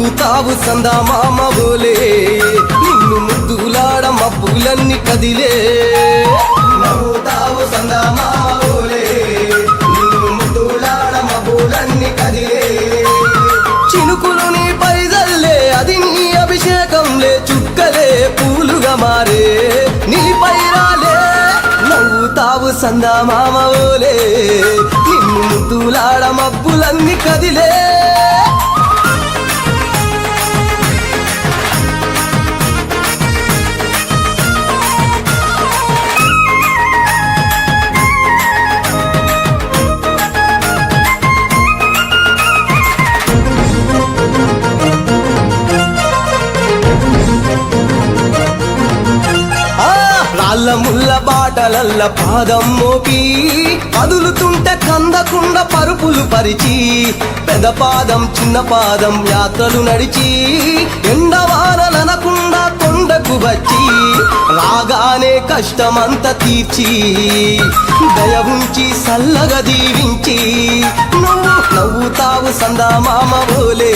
నవ్వుతావు సందమామ బోలే నిన్ను ముద్దులాడ మబ్బులన్నీ కదిలే నవ్వుతావు సందమామ బోలే నిన్ను ముద్దులాడ మబ్బులన్నీ కదిలే చినుకులు నీ పైదల్లే అది నీ అభిషేకంలే చుక్కలే పూలుగా మారే నీ పైరాలే నవ్వుతావు సందమామ బోలే నిన్ను ముద్దులాడ మబ్బులన్నీ కదిలే రాళ్ళ ముళ్ళ బాటలల్ల పాదం మోపి కదులుతుంటే కందకుండ పరుపులు పరిచి పెద్ద పాదం చిన్న పాదం యాత్రలు నడిచి ఎండవానలనకుండా కొండకు వచ్చి రాగానే కష్టమంత తీర్చి దయ ఉంచి సల్లగా దీవించి నువ్వు నవ్వుతావు సందమామ బోలే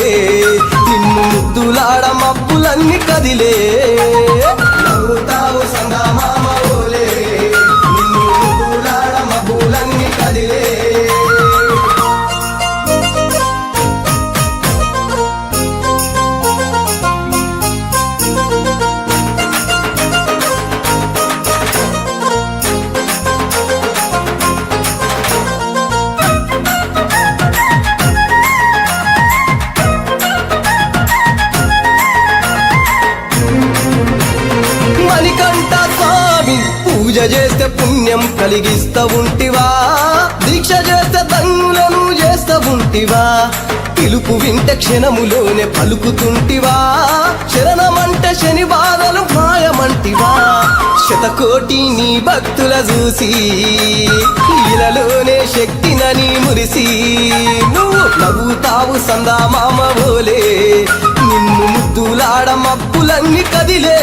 నిన్ను ముద్దులాడ మబ్బులన్నీ కదిలే నవ్వుతావు సందమామ బోలే నిన్ను ముద్దులాడ మబ్బులన్నీ కదిలే మణికంఠ స్వామి పూజ చేస్తే పుణ్యం కలిగిస్తా ఉంటివా దీక్ష చేస్తే ధన్యులను చేస్తా ఉంటివా పిలుపు వింటే క్షణములోనే పలుకుతుంటివా శరణమంటే శని బాధలు మాయమంటివా శతకోటి నీ భక్తుల చూసి ఇలలోనే శక్తినని మురిసి నువ్వు నవ్వుతావు సందమామ బోలే నిన్ను ముద్దులాడ మబ్బులన్నీ కదిలే